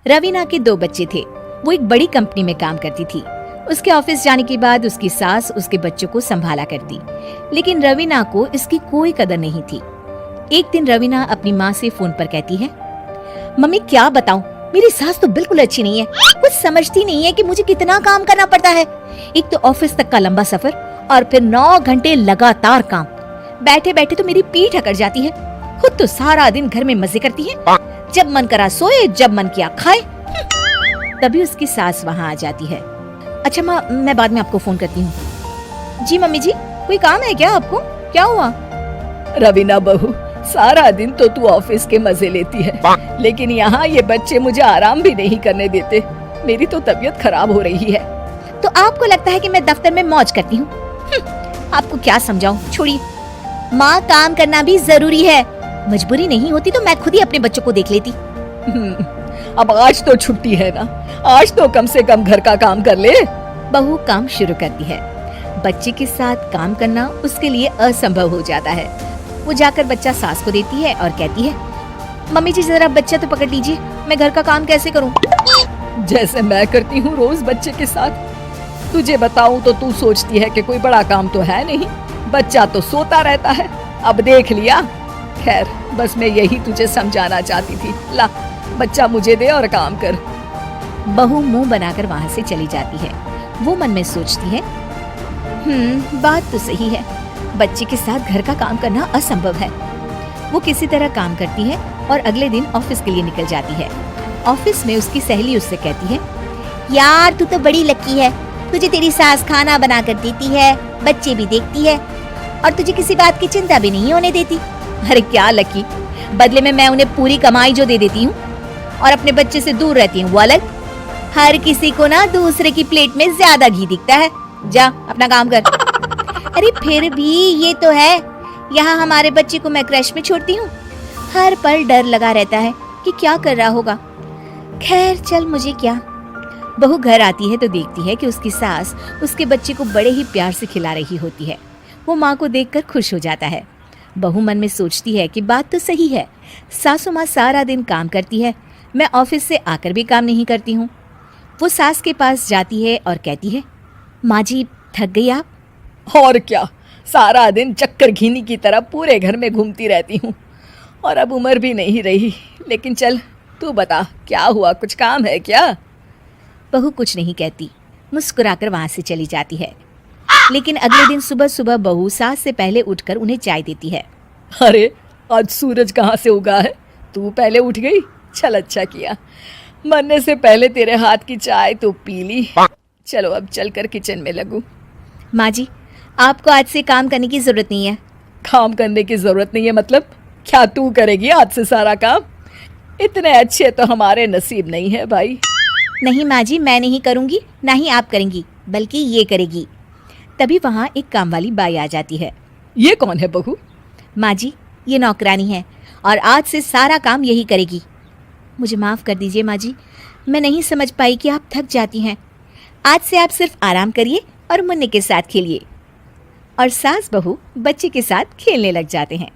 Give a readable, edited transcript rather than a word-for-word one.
रवीना के 2 बच्चे थे। वो एक बड़ी कंपनी में काम करती थी। उसके ऑफिस जाने के बाद उसकी सास उसके बच्चों को संभाला करती, लेकिन रवीना को इसकी कोई कदर नहीं थी। एक दिन रवीना अपनी माँ से फोन पर कहती है, मम्मी क्या बताऊं, मेरी सास तो बिल्कुल अच्छी नहीं है। कुछ समझती नहीं है कि मुझे कितना काम करना पड़ता है। एक तो ऑफिस तक का लंबा सफर और फिर 9 घंटे लगातार काम। बैठे बैठे तो मेरी पीठ अकड़ जाती है। खुद तो सारा दिन घर में मजे करती है, जब मन करा सोए, जब मन किया खाए। तभी उसकी सास वहाँ आ जाती है। अच्छा माँ, मैं बाद में आपको फोन करती हूँ। जी मम्मी जी, कोई काम है क्या आपको? क्या हुआ? रवीना बहू, सारा दिन तो तू ऑफिस के मजे लेती है, लेकिन यहाँ ये बच्चे मुझे आराम भी नहीं करने देते। मेरी तो तबीयत खराब हो रही है। तो आपको लगता है कि मैं दफ्तर में मौज करती हूँ? आपको क्या समझाऊं, छोड़िए। माँ, काम करना भी जरूरी है। मजबूरी नहीं होती तो मैं खुद ही अपने बच्चों को देख लेती। अब आज तो छुट्टी है ना, आज तो कम से कम घर का काम कर ले। बहू काम शुरू करती है। बच्चे के साथ काम करना उसके लिए असंभव हो जाता है। वो जाकर बच्चा सास को देती है और कहती है, मम्मी जी जरा बच्चा तो पकड़ लीजिए, मैं घर का काम कैसे करूं? जैसे मैं करती हूँ रोज बच्चे के साथ। तुझे बताऊं तो तू सोचती है कि कोई बड़ा काम तो है नहीं, बच्चा तो सोता रहता है। अब देख लिया। खैर, बस मैं यही तुझे समझाना चाहती थी। ला, बच्चा मुझे दे और काम कर। बहू मुंह बनाकर वहाँ से चली जाती है। वो मन में सोचती है, बात तो सही है, बच्चे के साथ घर का काम करना असंभव है। वो किसी तरह काम करती है और अगले दिन ऑफिस के लिए निकल जाती है। ऑफिस में उसकी सहेली उससे कहती है, यार तू तो बड़ी लकी है, तुझे तेरी सास खाना बना कर देती है, बच्चे भी देखती है और तुझे किसी बात की चिंता भी नहीं होने देती। अरे क्या लकी, बदले में मैं उन्हें पूरी कमाई जो दे देती हूँ और अपने बच्चे से दूर रहती हूँ वो अलग। हर किसी को ना दूसरे की प्लेट में ज्यादा घी दिखता है। जा अपना काम कर। अरे फिर भी ये तो है, यहाँ हमारे बच्चे को मैं क्रश में छोड़ती हूँ, हर पल डर लगा रहता है कि क्या कर रहा होगा। खैर चल, मुझे क्या। बहू घर आती है तो देखती है कि उसकी सास उसके बच्चे को बड़े ही प्यार से खिला रही होती है। वो माँ को देखकर खुश हो जाता है। बहू मन में सोचती है कि बात तो सही है, सासू माँ सारा दिन काम करती है, मैं ऑफिस से आकर भी काम नहीं करती हूँ। वो सास के पास जाती है और कहती है, माँ जी थक गई आप? और क्या, सारा दिन चक्कर घीनी की तरह पूरे घर में घूमती रहती हूँ और अब उम्र भी नहीं रही। लेकिन चल तू बता, क्या हुआ, कुछ काम है क्या? बहू कुछ नहीं कहती, मुस्कुराकर वहाँ से चली जाती है। लेकिन अगले दिन सुबह सुबह बहू सास से पहले उठकर उन्हें चाय देती है। अरे आज सूरज कहाँ से उगा है, तू पहले उठ गई? चल अच्छा किया, मरने से पहले तेरे हाथ की चाय तो पी ली। चलो अब चलकर किचन में लगूं। माँ जी, आपको आज से काम करने की जरूरत नहीं है। काम करने की जरूरत नहीं है मतलब? क्या तू करेगी आज से सारा काम? इतने अच्छे तो हमारे नसीब नहीं है भाई। नहीं माँ जी, मैं नहीं करूँगी, ना ही आप करेंगी, बल्कि ये करेगी। तभी वहाँ एक काम वाली बाई आ जाती है। ये कौन है बहू? माँ जी, ये नौकरानी है और आज से सारा काम यही करेगी। मुझे माफ़ कर दीजिए माँ जी, मैं नहीं समझ पाई कि आप थक जाती हैं। आज से आप सिर्फ आराम करिए और मुन्ने के साथ खेलिए। और सास बहू बच्चे के साथ खेलने लग जाते हैं।